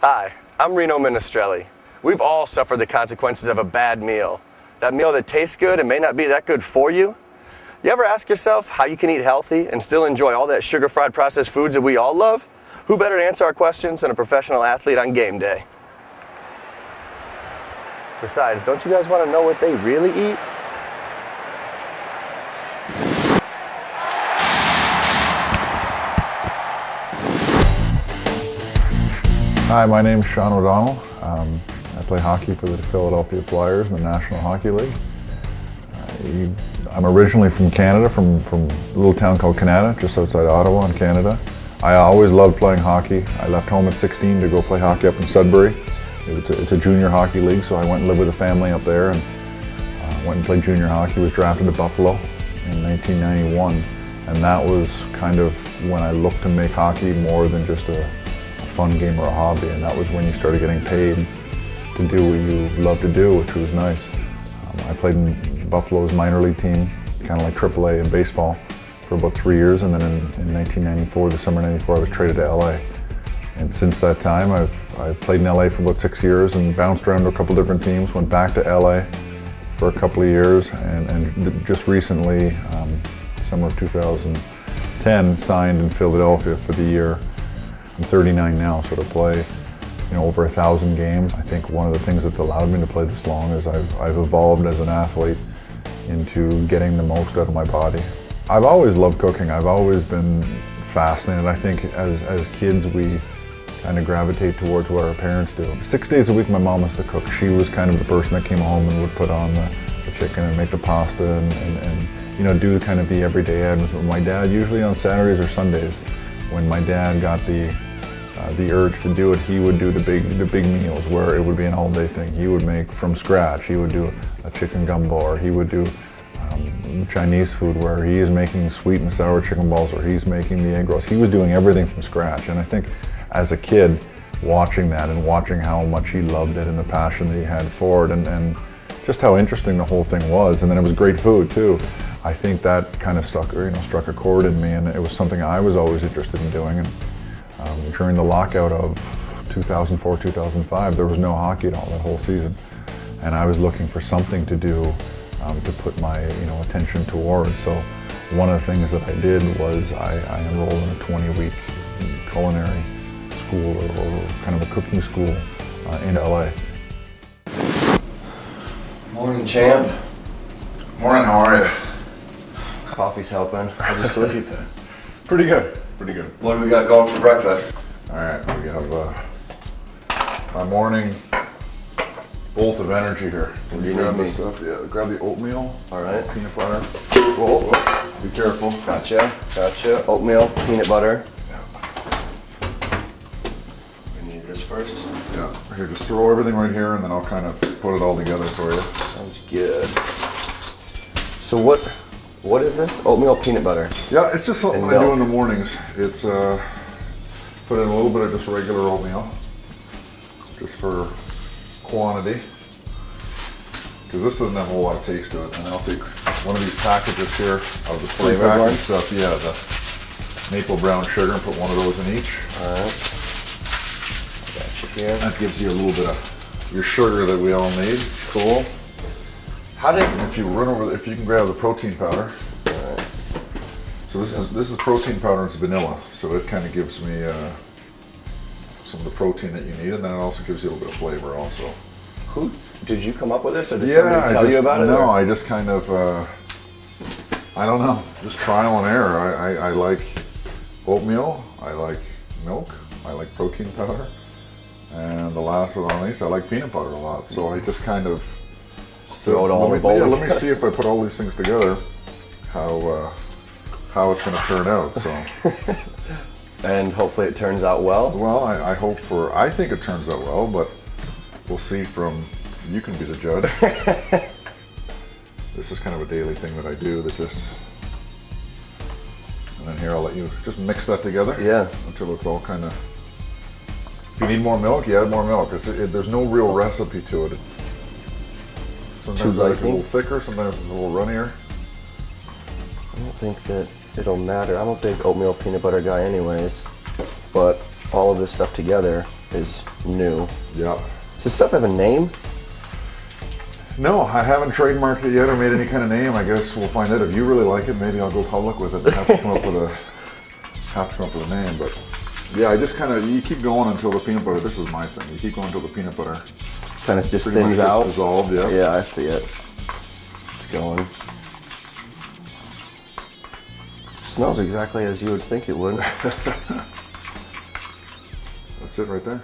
Hi, I'm Reno Minestrelli. We've all suffered the consequences of a bad meal. That meal that tastes good and may not be that good for you. You ever ask yourself how you can eat healthy and still enjoy all that sugar-fried processed foods that we all love? Who better to answer our questions than a professional athlete on game day? Besides, don't you guys want to know what they really eat? Hi, my name's Sean O'Donnell. I play hockey for the Philadelphia Flyers in the National Hockey League. I'm originally from Canada, from a little town called Canada, just outside Ottawa in Canada. I always loved playing hockey. I left home at 16 to go play hockey up in Sudbury. It's a junior hockey league, so I went and lived with a family up there and went and played junior hockey. Was drafted to Buffalo in 1991, and that was kind of when I looked to make hockey more than just a fun game or a hobby, and that was when you started getting paid to do what you love to do, which was nice. I played in Buffalo's minor league team, kind of like AAA in baseball, for about 3 years, and then in 1994, the summer '94, I was traded to LA. And since that time, I've played in LA for about 6 years and bounced around to a couple different teams, went back to LA for a couple of years, and just recently, summer of 2010, signed in Philadelphia for the year. I'm 39 now, so to play, over 1,000 games. I think one of the things that's allowed me to play this long is I've evolved as an athlete into getting the most out of my body. I've always loved cooking. I've always been fascinated. I think as kids we kind of gravitate towards what our parents do. 6 days a week my mom was the cook. She was kind of the person that came home and would put on the chicken and make the pasta and do kind of the everyday ad with my dad, usually on Saturdays or Sundays. When my dad got the urge to do it, he would do the big meals where it would be an all-day thing. He would make from scratch. He would do a chicken gumbo, or he would do Chinese food where he is making sweet and sour chicken balls, or he's making the egg rolls. He was doing everything from scratch, and I think as a kid, watching that and watching how much he loved it and the passion that he had for it, and just how interesting the whole thing was, and then it was great food too. I think that kind of struck a chord in me, and it was something I was always interested in doing. And during the lockout of 2004-2005, there was no hockey at all that whole season, and I was looking for something to do to put my attention towards. So one of the things that I did was I enrolled in a 20-week culinary school or kind of a cooking school in LA. Morning, champ. Morning, how are you? Coffee's helping. How'd you sleep? Pretty good, pretty good. What do we got going for breakfast? All right, we have my morning bolt of energy here. What do you grab need this stuff? Yeah, grab the oatmeal. All right. Peanut butter. Whoa, be careful. Gotcha. Oatmeal, peanut butter. Yeah. We need this first. Yeah. Here, just throw everything right here, and then I'll kind of put it all together for you. Sounds good. So what is this? Oatmeal peanut butter? Yeah, it's just something I do in the mornings. It's put in a little bit of just regular oatmeal, just for quantity, because this doesn't have a whole lot of taste to it. And I'll take one of these packages here of the flavor package stuff. Yeah, the maple brown sugar, and put one of those in each. All right. Got you here. That gives you a little bit of your sugar that we all need. Cool. And if you can grab the protein powder. Right. So this is protein powder, it's vanilla, so it kind of gives me some of the protein that you need, and then it also gives you a little bit of flavor also. Did you come up with this, or did somebody tell you about it? No, I just kind of, I don't know, just trial and error. I like oatmeal, I like milk, I like protein powder, and the last but not least, I like peanut butter a lot. So I just kind of throw it all in a bowl. Yeah, let me see if I put all these things together, how it's going to turn out. So. And hopefully it turns out well. Well, I think it turns out well, but we'll see you can be the judge. This is kind of a daily thing that I do and then here I'll let you just mix that together. Yeah. Until it's all kind of, if you need more milk, you add more milk. There's no real recipe to it. Sometimes it's a little thicker, sometimes it's a little runnier. I don't think that it'll matter. I'm a big oatmeal peanut butter guy anyways, but all of this stuff together is new. Yeah. Does this stuff have a name? No, I haven't trademarked it yet or made any kind of name. I guess we'll find out. If you really like it, maybe I'll go public with it and have to come up with a name. But yeah, I just kind of, you keep going until the peanut butter, this is my thing. You keep going until the peanut butter Kind of just pretty much thins gets out. dissolved, yeah. Yeah, I see it. It's going. Smells exactly as you would think it would. That's it right there.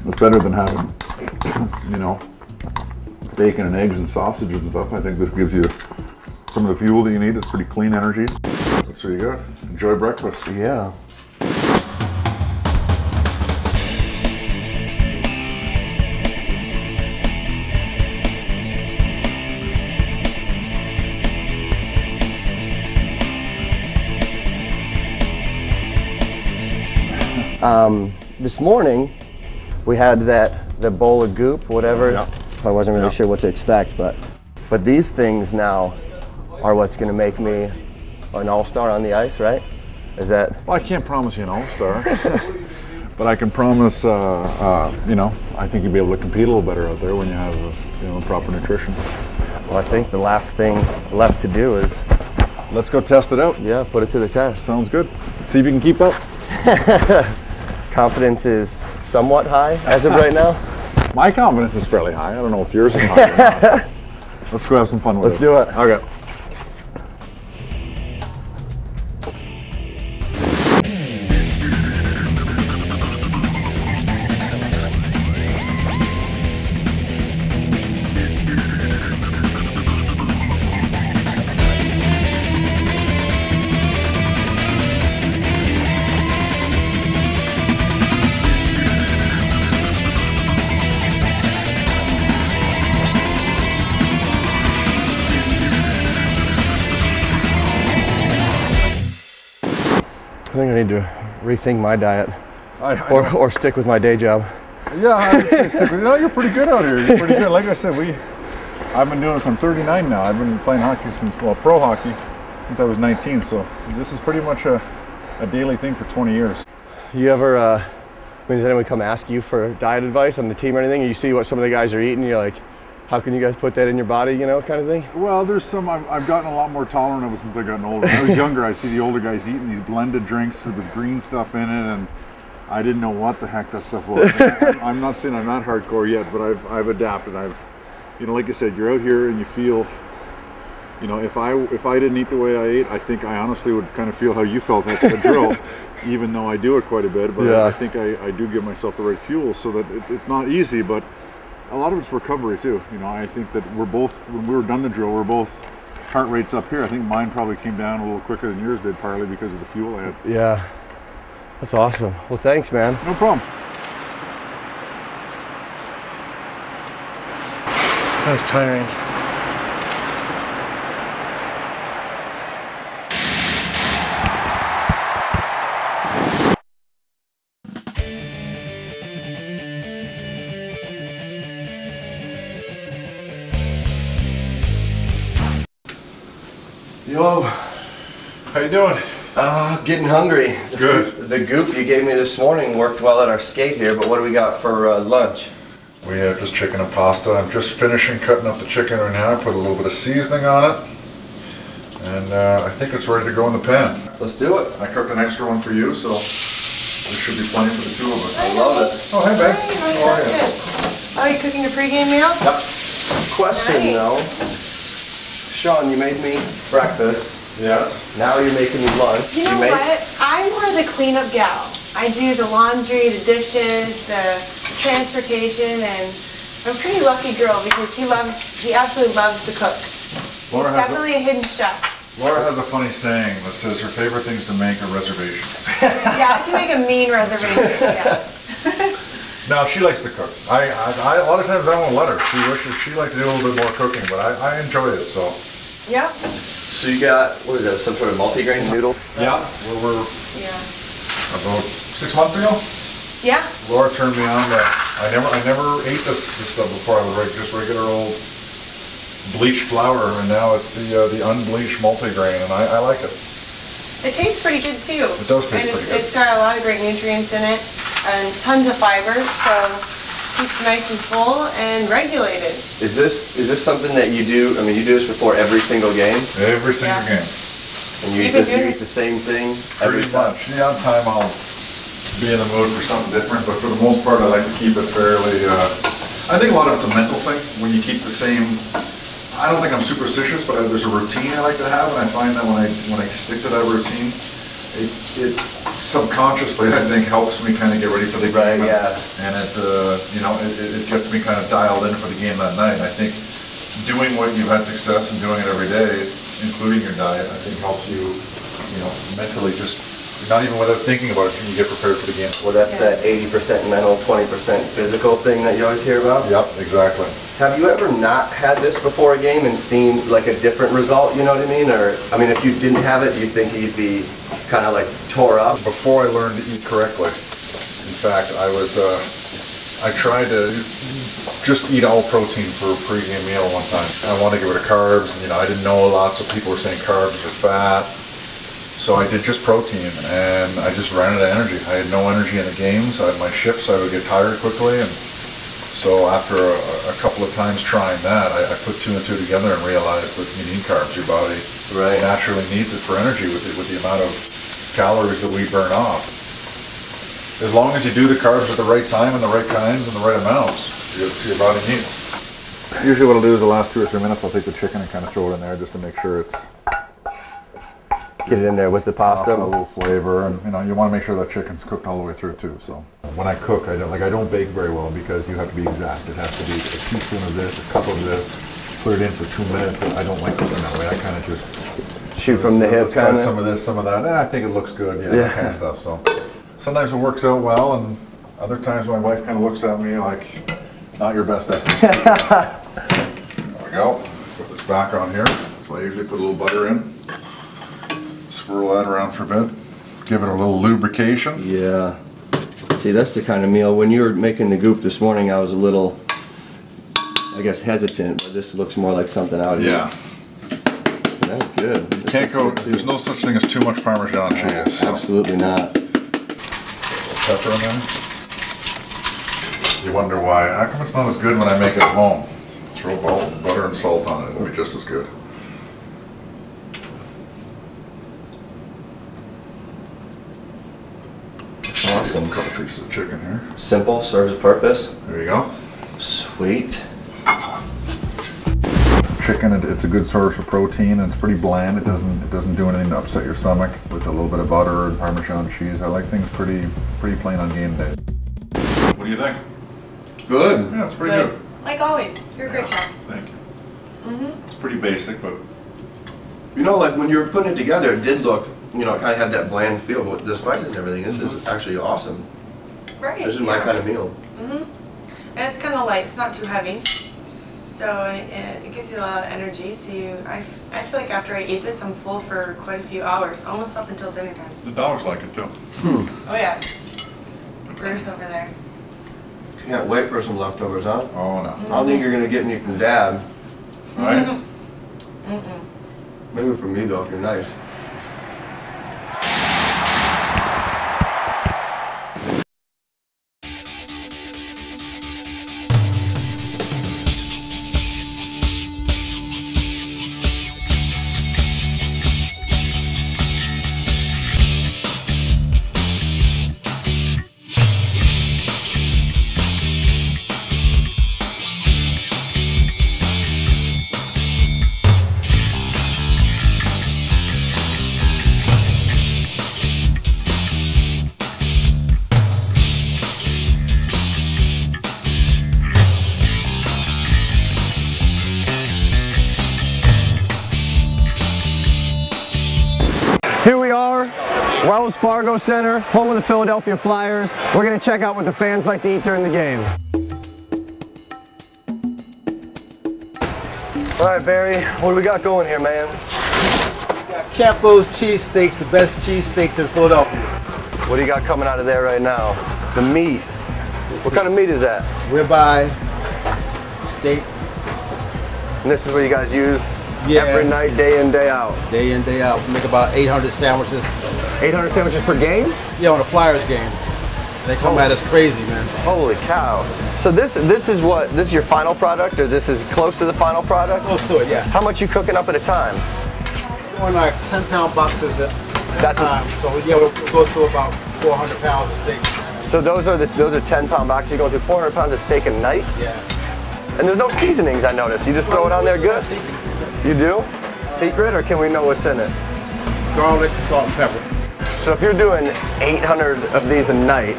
It's better than having, you know, bacon and eggs and sausages and stuff. I think this gives you some of the fuel that you need. It's pretty clean energy. That's what you got. Enjoy breakfast. Yeah. This morning we had the bowl of goop, whatever. Yeah. I wasn't really sure what to expect, but these things now are what's going to make me an all-star on the ice, right? Is that? Well, I can't promise you an all-star, but I can promise, you know, I think you'll be able to compete a little better out there when you have, you know, proper nutrition. Well, I think the last thing left to do is, Let's go test it out. yeah, put it to the test. Sounds good. See if you can keep up. Confidence is somewhat high as of right now. My confidence is fairly high. I don't know if yours is high or not. Let's go have some fun with Let's this. do it. Okay. I think I need to rethink my diet or stick with my day job. Yeah, I would say stick with, you know, you're pretty good out here. You're pretty good. Like I said, I've been doing this. I'm 39 now. I've been playing hockey since, well, pro hockey since I was 19. So this is pretty much a daily thing for 20 years. You ever, does anyone come ask you for diet advice on the team or anything? You see what some of the guys are eating, you're like, how can you guys put that in your body, you know, kind of thing? Well, there's some, I've gotten a lot more tolerant of it since I've gotten older. When I was younger, I see the older guys eating these blended drinks with green stuff in it, and I didn't know what the heck that stuff was. I'm not saying I'm not hardcore yet, but I've adapted. You know, like I said, you're out here and you feel, you know, if I didn't eat the way I ate, I think I honestly would kind of feel how you felt after the drill, even though I do it quite a bit. But yeah. I think I do give myself the right fuel so that it's not easy, but a lot of it's recovery too. You know, I think that we're both, when we were done the drill, we're both heart rates up here. I think mine probably came down a little quicker than yours did, partly because of the fuel I had. Yeah, that's awesome. Well, thanks, man. No problem. That was tiring. Yo. How you doing? Getting hungry. Good. The goop you gave me this morning worked well at our skate here, but what do we got for lunch? We have just chicken and pasta. I'm just finishing cutting up the chicken right now. I put a little bit of seasoning on it. And I think it's ready to go in the pan. Let's do it. I cooked an extra one for you, so there should be plenty for the two of us. I love it. Oh, hey, babe. Hi, How are you? good. Oh, you cooking a pregame meal? Yep. Question Nice. though. Sean, you made me breakfast. Yes. Now you're making me lunch. You know what? I'm more the cleanup gal. I do the laundry, the dishes, the transportation, and I'm a pretty lucky girl because he absolutely loves to cook. Laura He's has definitely a hidden chef. Laura has a funny saying that says her favorite things to make are reservations. Yeah, I can make a mean reservation. Yeah. No, she likes to cook. I a lot of times I won't let her. She wishes she liked to do a little bit more cooking, but I enjoy it, so. Yep. So you got, what is that, some sort of multigrain noodle? Yeah. We're Yeah. about 6 months ago. Yeah. Laura turned me on to, I never ate this stuff before. I was just regular old bleached flour, and now it's the unbleached multigrain, and I like it. It tastes pretty good too. It does taste and pretty good. It's got a lot of great nutrients in it. and tons of fiber, so keeps nice and full and regulated. Is this something that you do? I mean, you do this before every single game, Every single Yeah. game. and you eat the same thing every Pretty time. much. Yeah, on time I'll be in the mood for something different, but for the most part I like to keep it fairly, I think a lot of it's a mental thing. When you keep the same, I don't think I'm superstitious, but there's a routine I like to have, and I find that when I stick to that routine, it subconsciously, I think, helps me kind of get ready for the Right, game. yeah. And it gets me kind of dialed in for the game that night. I think doing what you've had success and doing it every day, including your diet, I think helps you, mentally just, not even without thinking about it, you get prepared for the game. Well, that's that 80% mental, 20% physical thing that you always hear about. Yep, exactly. Have you ever not had this before a game and seen like a different result, you know what I mean? Or, I mean, if you didn't have it, do you think you'd be kind of like tore up? Before I learned to eat correctly, in fact, I tried to just eat all protein for a pregame meal one time. I wanted to get rid of carbs, and I didn't know lots of people were saying carbs are fat. So I did just protein, and I just ran out of energy. I had no energy in the games. My shifts, I would get tired quickly, and so after a couple of times trying that, I put two and two together and realized that you need carbs. Your body naturally needs it for energy with the amount of calories that we burn off. As long as you do the carbs at the right time and the right kinds and the right amounts, your body needs. Usually what I'll do is the last 2 or 3 minutes, I'll take the chicken and kind of throw it in there just to make sure it's Get it in there with the pasta. a little flavor, and you want to make sure that chicken's cooked all the way through too. So when I cook, I don't bake very well because you have to be exact. It has to be a teaspoon of this, a cup of this. Put it in for 2 minutes. And I don't like cooking that way. I kind of just Shoot from the hip, kind of. some of this, some of that. I think it looks good. That kind of stuff. So sometimes it works out well, and other times my wife kind of looks at me like, not your best effort. There we go. Put this back on here. So I usually put a little butter in. Swirl that around for a bit. Give it a little lubrication. Yeah. See, that's the kind of meal. When you were making the goop this morning, I was a little, I guess, hesitant, but this looks more like something I would eat. Yeah. That's good. This Can't looks go, good, too. there's no such thing as too much Parmesan cheese. So. Absolutely not. Pepper in there. You wonder why. How come it's not as good when I make it at home? Throw butter and salt on it. It'll be just as good. Awesome. A couple pieces of chicken here. Simple, serves a purpose. There you go. Sweet. Chicken, it's a good source of protein, and it's pretty bland. It doesn't do anything to upset your stomach. With a little bit of butter and Parmesan cheese, I like things pretty plain on game day. What do you think? Good. Yeah, it's pretty good. Like always, you're a great chef. Thank you. It's pretty basic, but You know, like when you were putting it together, it did look, kind of had that bland feel, but the spices and everything, this is actually awesome. Right. This is my kind of meal. And it's kind of light. It's not too heavy. So it gives you a lot of energy. So I feel like after I eat this, I'm full for quite a few hours, almost up until dinner time. the dogs like it too. Oh yes. Bruce over there. Can't wait for some leftovers, huh? Oh no. I don't think you're going to get any from Dad. Right? Maybe from me, though, if you're nice. Here we are, Wells Fargo Center, home of the Philadelphia Flyers. We're going to check out what the fans like to eat during the game. All right, Barry, what do we got going here, man? Campos cheesesteaks, the best cheesesteaks in Philadelphia. What do you got coming out of there right now? The meat. What kind of meat is that? Ribeye, steak, And this is what you guys use Yeah. every night, day in, day out. day in, day out. We make about 800 sandwiches. 800 sandwiches per game? Yeah, on a Flyers game. They come at us crazy, man. Holy cow. So this is your final product, or this is close to the final product? Close to it, yeah. How much you cooking up at a time? Doing like 10-pound boxes at That's a time. So yeah, we'll go through about 400 pounds of steak. So those are 10-pound boxes. You're going through 400 pounds of steak a night? Yeah. And there's no seasonings, I noticed. You just throw it on there good? You do? Secret, or can we know what's in it? Garlic, salt, and pepper. So if you're doing 800 of these a night,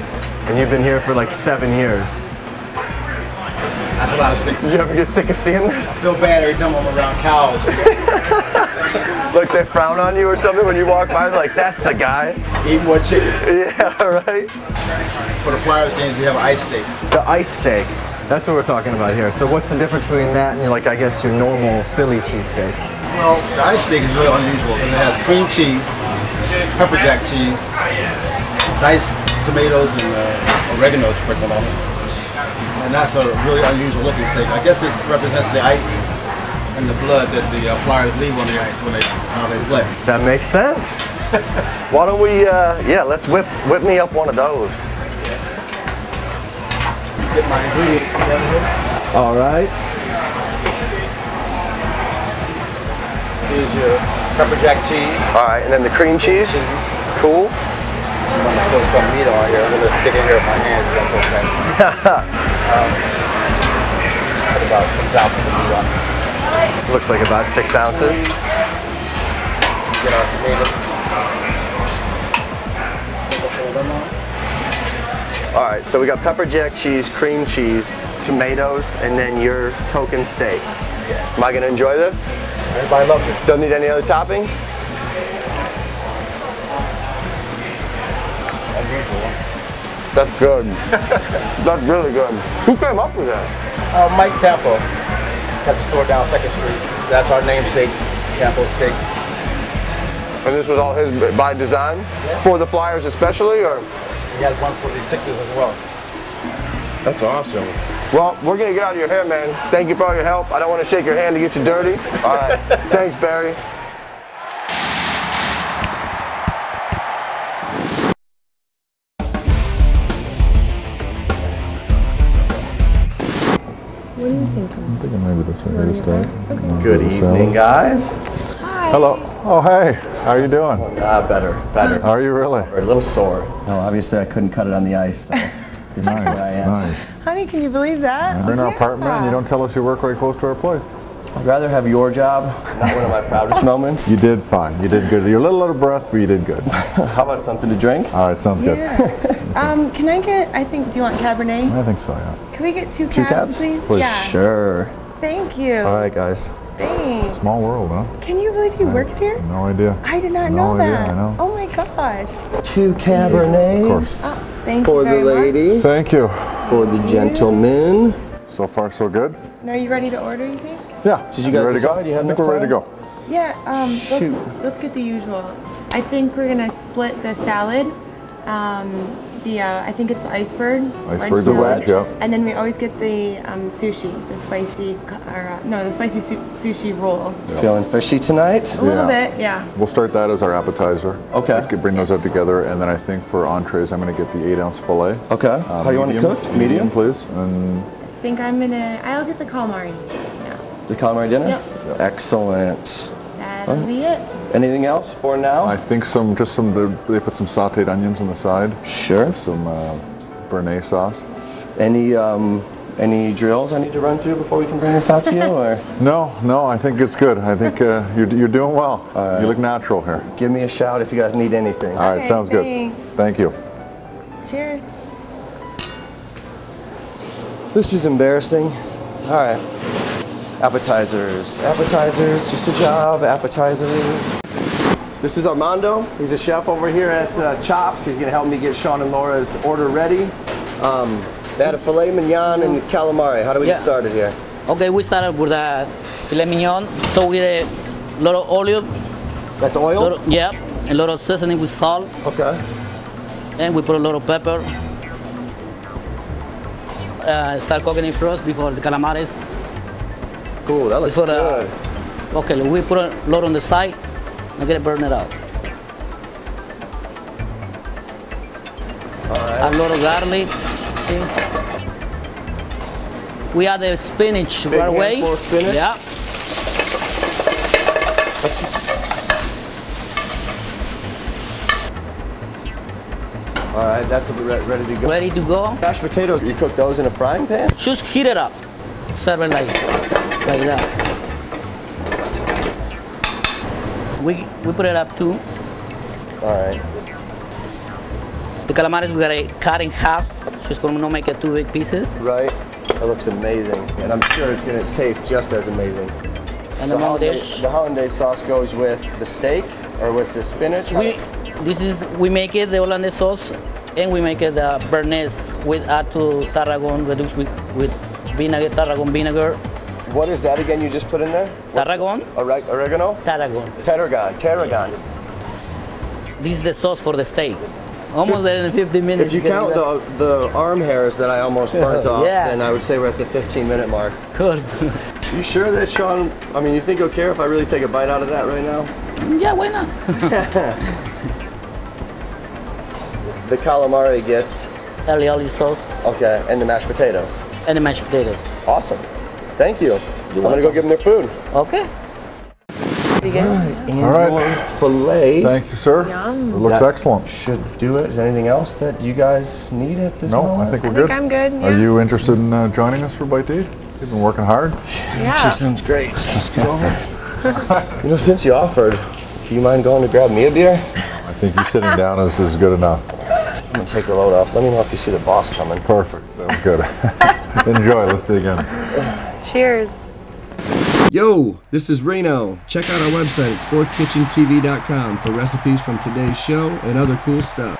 and you've been here for like 7 years, That's a lot of steak. you ever get sick of seeing this? I feel bad every time I'm around cows. Like they frown on you or something when you walk by, like, that's the guy. Eat more chicken. Yeah, right? For the Flyers games, we have ice steak. The ice steak. That's what we're talking about here. So what's the difference between that and, like, I guess your normal Philly cheesesteak? Well, the ice steak is really unusual because it has cream cheese, pepper jack cheese, diced tomatoes, and oregano sprinkled on it. And that's a really unusual looking steak. I guess this represents the ice and the blood that the Flyers leave on the ice when how they play. That makes sense. Why don't we, let's whip me up one of those. Get my ingredients together here. All right. Here's your pepper jack cheese. All right, and then the cream cheese. Cool. I'm going to throw some meat on here. I'm going to stick it here with my hands if that's okay. Put about 6 ounces of meat on it. Looks like about 6 ounces. Get our tomatoes. All right, so we got pepper jack cheese, cream cheese, tomatoes, and then your token steak. Am I gonna enjoy this? Everybody loves it. Don't need any other toppings? That's good. That's really good. Who came up with that? Mike Campo has a store down 2nd Street. That's our namesake, Campo Steaks. And this was all his by design? Yeah. For the Flyers especially, or? He has one for the Sixers as well. That's awesome. Well, we're gonna get out of your hair, man. Thank you for all your help. I don't want to shake your hand to get you dirty. All right. Thanks, Barry. I'm thinking maybe this one here to start. Good evening, guys. Hello. Oh, hey. How are you doing? Better. Are you really? A little sore. No, obviously I couldn't cut it on the ice. So this is where I am. Nice. Honey, can you believe that? We're in our apartment and you don't tell us you work right close to our place. I'd rather have your job, not one of my proudest moments. You did fine. You did good. You're a little out of breath, but you did good. How about something to drink? All right, sounds good. Can I get, do you want Cabernet? I think so, yeah. Can we get two Two cabs, cabs? please? For yeah. sure. Thank you. All right, guys. Thanks. Small world, huh? Can you believe he works here? No idea. I did not No know idea, that. I know. Oh my gosh. 2 Cabernets. Of course. Thank For you the very lady. much. Thank you. For the gentleman. So far, so good? And are you ready to order, you think? Yeah. Did you guys ready to go? decide? You have I think enough we're ready to time? go. Yeah, Shoot. let's get the usual. I think we're gonna split the salad. I think it's the iceberg. Iceberg, the salad. wedge, yeah. And then we always get the sushi, the spicy, the spicy sushi roll. Feeling fishy tonight? A little Yeah. bit, yeah. We'll start that as our appetizer. Okay. We could bring those out together, and then I think for entrees, I'm going to get the 8-ounce fillet. Okay. How do you want it Medium. cooked? Medium? Please. And I think I'll get the calamari. Yeah, The calamari dinner? Yep. Excellent. that'll be it. Anything else for now? I think they put some sauteed onions on the side. Sure. Some Béarnaise sauce. Any drills I need to run through before we can bring this out to you, or No, I think it's good. I think you're doing well. You look natural here. give me a shout if you guys need anything. All right, Okay, sounds good. thanks. Thank you. Cheers. This is embarrassing. All right. Appetizers, just a job, appetizers. This is Armando. He's a chef over here at Chops. He's gonna help me get Sean and Laura's order ready. They had a filet mignon and calamari. How do we get Yeah. started here? Okay, we started with the filet mignon. So we get a lot of olive, That's oil? a lot of seasoning with salt, Okay. and we put a lot of pepper. Start cooking it first before the calamares. Cool, that looks Before good. Okay, we put a lot on the side and get it burned it out. All right. And lot of garlic. See? We add the spinach Big right away. handful of spinach? Yeah. All right, that's ready to go. Ready to go. Mashed potatoes, you cook those in a frying pan? Just heat it up. Serve it like that. We put it up too. All right. The calamares we gotta cut in half, just for not make it too big pieces. Right. That looks amazing, and I'm sure it's gonna taste just as amazing. And So the dish. the hollandaise sauce goes with the steak or with the spinach? We make it the hollandaise sauce, and we make it the béarnaise. We add to tarragon reduced with vinegar, tarragon vinegar. What is that again you just put in there? Tarragon. Oregano? Tarragon. Tarragon. This is the sauce for the steak. Almost there in 15 minutes. If you count the arm hairs that I almost burnt off, Yeah. then I would say we're at the 15-minute mark. Good. You sure that, Sean? I mean, you think he'll care if I really take a bite out of that right now? Yeah, why not? The calamari gets, Aioli sauce okay, and the mashed potatoes. and the mashed potatoes. Awesome. Thank you. I'm gonna go give them their food. Okay. All right. Filet Thank you, sir. It looks That excellent. should do it. Is there anything else that you guys need at this No, moment? I think we're I good. think I'm good. Are Yeah. you interested in joining us for Bite to Eat? You've been working hard. Yeah. She sounds great. Just go over. You know, since you offered, do you mind going to grab me a beer? I think you sitting down is good enough. I'm gonna take the load off. Let me know if you see the boss coming. Perfect. Sounds good. Enjoy. Let's dig in. Cheers. Yo, this is Reno. Check out our website at sportskitchentv.com for recipes from today's show and other cool stuff.